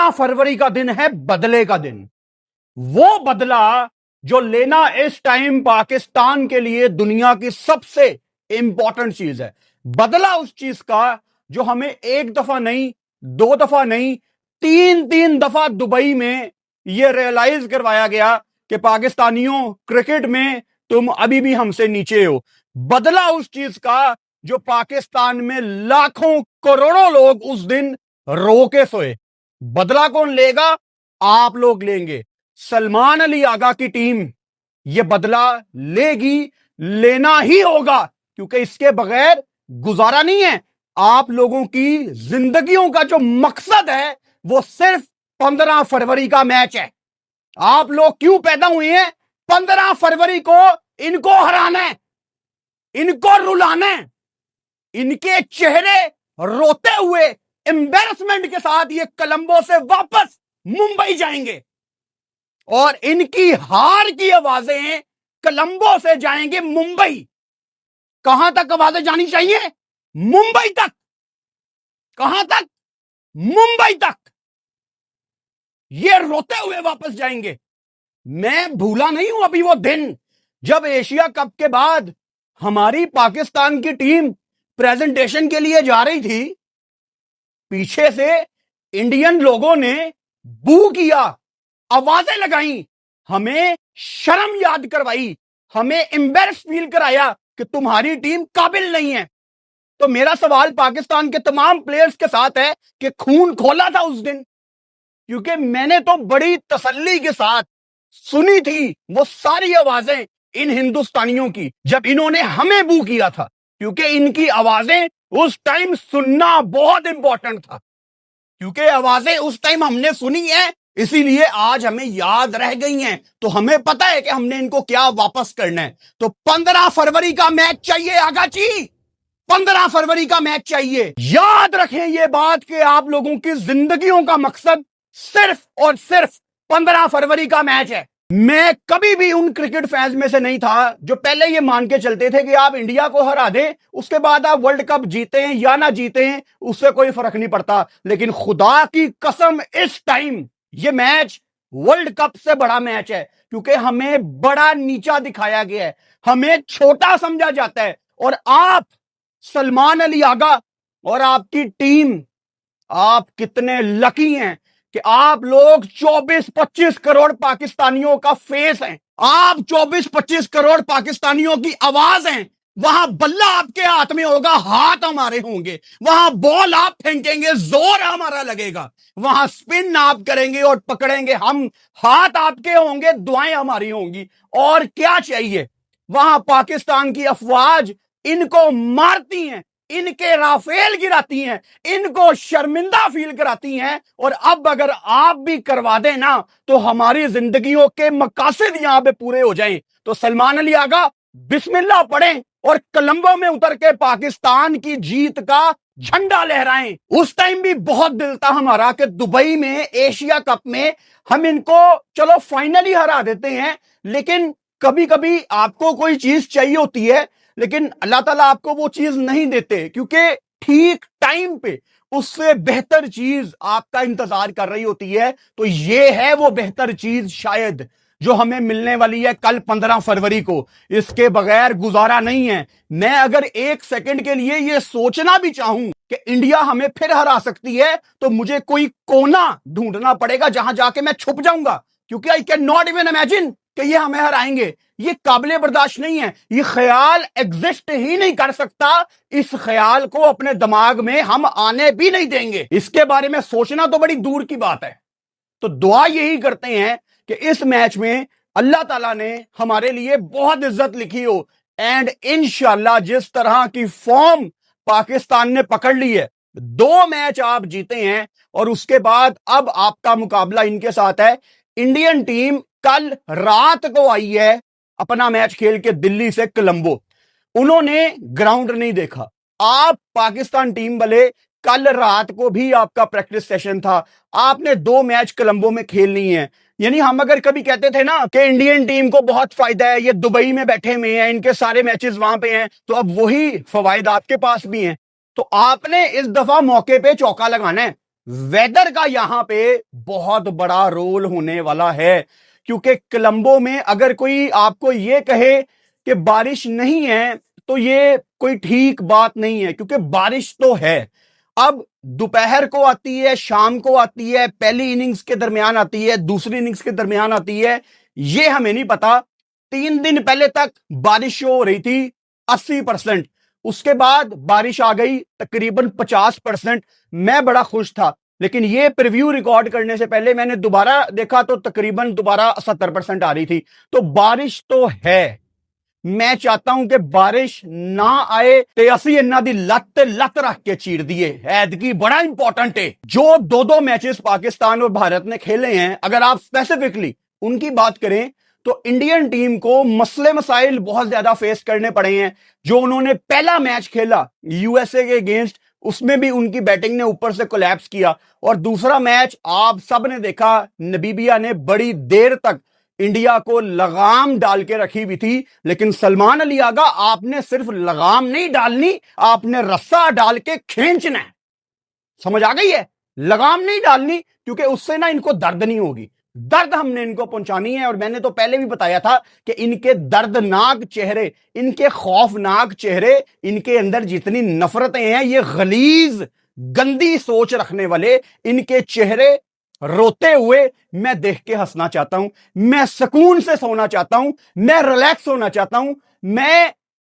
15 फरवरी का दिन है बदले का दिन। वो बदला जो लेना इस टाइम पाकिस्तान के लिए दुनिया की सबसे इंपॉर्टेंट चीज है। बदला उस चीज का जो हमें एक दफा नहीं, 2 दफा नहीं, 3 दफा दुबई में यह रियलाइज करवाया गया कि पाकिस्तानियों, क्रिकेट में तुम अभी भी हमसे नीचे हो। बदला उस चीज का जो पाकिस्तान में लाखों करोड़ों लोग उस दिन रो के सोए। बदला कौन लेगा? आप लोग लेंगे। सलमान अली आगा की टीम ये बदला लेगी, लेना ही होगा, क्योंकि इसके बगैर गुजारा नहीं है। आप लोगों की जिंदगियों का जो मकसद है वो सिर्फ 15 फरवरी का मैच है। आप लोग क्यों पैदा हुए हैं? 15 फरवरी को इनको हराना है, इनको रुलाना है। इनके चेहरे रोते हुए एम्बैरसमेंट के साथ ये कोलंबो से वापस मुंबई जाएंगे और इनकी हार की आवाजें कोलंबो से जाएंगे मुंबई। कहां तक आवाजें जानी चाहिए? मुंबई तक। कहां तक? मुंबई तक। ये रोते हुए वापस जाएंगे। मैं भूला नहीं हूं अभी वो दिन जब एशिया कप के बाद हमारी पाकिस्तान की टीम प्रेजेंटेशन के लिए जा रही थी, पीछे से इंडियन लोगों ने बू किया, आवाजें लगाई, हमें शर्म याद करवाई, हमें एम्बैरस फील कराया कि तुम्हारी टीम काबिल नहीं है। तो मेरा सवाल पाकिस्तान के तमाम प्लेयर्स के साथ है कि खून खोला था उस दिन? क्योंकि मैंने तो बड़ी तसल्ली के साथ सुनी थी वो सारी आवाजें इन हिंदुस्तानियों की जब इन्होंने हमें बू किया था, क्योंकि इनकी आवाजें उस टाइम सुनना बहुत इंपॉर्टेंट था। क्योंकि आवाजें उस टाइम हमने सुनी है, इसीलिए आज हमें याद रह गई हैं। तो हमें पता है कि हमने इनको क्या वापस करना है। तो 15 फरवरी का मैच चाहिए आगा जी, 15 फरवरी का मैच चाहिए। याद रखें ये बात कि आप लोगों की जिंदगियों का मकसद सिर्फ और सिर्फ 15 फरवरी का मैच है। मैं कभी भी उन क्रिकेट फैंस में से नहीं था जो पहले ये मान के चलते थे कि आप इंडिया को हरा दें, उसके बाद आप वर्ल्ड कप जीते हैं या ना जीते हैं उससे कोई फर्क नहीं पड़ता। लेकिन खुदा की कसम इस टाइम ये मैच वर्ल्ड कप से बड़ा मैच है, क्योंकि हमें बड़ा नीचा दिखाया गया है, हमें छोटा समझा जाता है। और आप सलमान अली आगा और आपकी टीम, आप कितने लकी हैं कि आप लोग 24-25 करोड़ पाकिस्तानियों का फेस हैं। आप 24-25 करोड़ पाकिस्तानियों की आवाज हैं। वहां बल्ला आपके हाथ में होगा, हाथ हमारे होंगे। वहां बॉल आप फेंकेंगे, जोर हमारा लगेगा। वहां स्पिन आप करेंगे और पकड़ेंगे हम, हाथ आपके होंगे, दुआएं हमारी होंगी। और क्या चाहिए? वहां पाकिस्तान की अफवाज इनको मारती हैं, इनके राफेल गिराती हैं, इनको शर्मिंदा फील कराती हैं। और अब अगर आप भी करवा दें ना तो हमारी जिंदगियों के मकासद यहां पे पूरे हो जाएं। तो सलमान अली आगा बिस्मिल्लाह पढ़ें और कोलंबो में उतर के पाकिस्तान की जीत का झंडा लहराएं। उस टाइम भी बहुत दिल था हमारा कि दुबई में एशिया कप में हम इनको चलो फाइनली हरा देते हैं, लेकिन कभी कभी आपको कोई चीज चाहिए होती है लेकिन अल्लाह ताला आपको वो चीज नहीं देते, क्योंकि ठीक टाइम पे उससे बेहतर चीज आपका इंतजार कर रही होती है। तो ये है वो बेहतर चीज शायद जो हमें मिलने वाली है कल 15 फरवरी को। इसके बगैर गुजारा नहीं है। मैं अगर एक सेकंड के लिए ये सोचना भी चाहूं कि इंडिया हमें फिर हरा सकती है तो मुझे कोई कोना ढूंढना पड़ेगा जहां जाके मैं छुप जाऊंगा, क्योंकि I can not even imagine कि ये हमें हराएंगे। ये काबिले बर्दाश्त नहीं है। ये ख्याल एग्जिस्ट ही नहीं कर सकता। इस ख्याल को अपने दिमाग में हम आने भी नहीं देंगे। इसके बारे में सोचना तो बड़ी दूर की बात है। तो दुआ यही करते हैं कि इस मैच में अल्लाह ताला ने हमारे लिए बहुत इज्जत लिखी हो। एंड इंशाल्लाह जिस तरह की फॉर्म पाकिस्तान ने पकड़ ली है, 2 मैच आप जीते हैं और उसके बाद अब आपका मुकाबला इनके साथ है। इंडियन टीम कल रात को आई है अपना मैच खेल के दिल्ली से कोलंबो। उन्होंने ग्राउंड नहीं देखा। आप पाकिस्तान टीम वाले कल रात को भी आपका प्रैक्टिस सेशन था। आपने 2 मैच कोलंबो में खेलनी है। यानी हम अगर कभी कहते थे ना कि इंडियन टीम को बहुत फायदा है, ये दुबई में बैठे हुए हैं, इनके सारे मैचेस वहां पे हैं, तो अब वही फवायद आपके पास भी हैं। तो आपने इस दफा मौके पे चौका लगाना है। वेदर का यहां पे बहुत बड़ा रोल होने वाला है, क्योंकि कोलंबो में अगर कोई आपको ये कहे कि बारिश नहीं है तो ये कोई ठीक बात नहीं है, क्योंकि बारिश तो है। अब दोपहर को आती है, शाम को आती है, पहली इनिंग्स के दरमियान आती है, दूसरी इनिंग्स के दरमियान आती है, ये हमें नहीं पता। 3 दिन पहले तक बारिश हो रही थी 80%, उसके बाद बारिश आ गई तकरीबन 50%। मैं बड़ा खुश था, लेकिन ये प्रीव्यू रिकॉर्ड करने से पहले मैंने दोबारा देखा तो तकरीबन दोबारा 70% आ रही थी। तो बारिश तो है। मैं चाहता हूं कि बारिश ना आए ते असी इन्हां दी लत रख के चीर दिए। ऐदकी बड़ा इंपॉर्टेंट है। जो 2-2 मैचेस पाकिस्तान और भारत ने खेले हैं, अगर आप स्पेसिफिकली उनकी बात करें तो इंडियन टीम को मसले मसाइल बहुत ज्यादा फेस करने पड़े हैं। जो उन्होंने पहला मैच खेला यूएसए के अगेंस्ट, उसमें भी उनकी बैटिंग ने ऊपर से कोलैप्स किया। और दूसरा मैच आप सब ने देखा, नबीबिया ने बड़ी देर तक इंडिया को लगाम डाल के रखी हुई थी। लेकिन सलमान अली आगा, आपने सिर्फ लगाम नहीं डालनी, आपने रस्सा डाल के खींचना है। समझ आ गई है? लगाम नहीं डालनी, क्योंकि उससे ना इनको दर्द नहीं होगी। दर्द हमने इनको पहुंचानी है। और मैंने तो पहले भी बताया था कि इनके दर्दनाक चेहरे, इनके खौफनाक चेहरे, इनके अंदर जितनी नफरतें हैं, ये गलीज गंदी सोच रखने वाले इनके चेहरे रोते हुए मैं देख के हंसना चाहता हूं। मैं सुकून से सोना चाहता हूं, मैं रिलैक्स होना चाहता हूं, मैं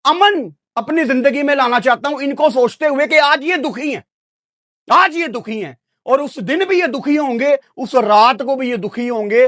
अमन अपनी जिंदगी में लाना चाहता हूं, इनको सोचते हुए कि आज ये दुखी हैं, आज ये दुखी हैं, और उस दिन भी ये दुखी होंगे, उस रात को भी ये दुखी होंगे।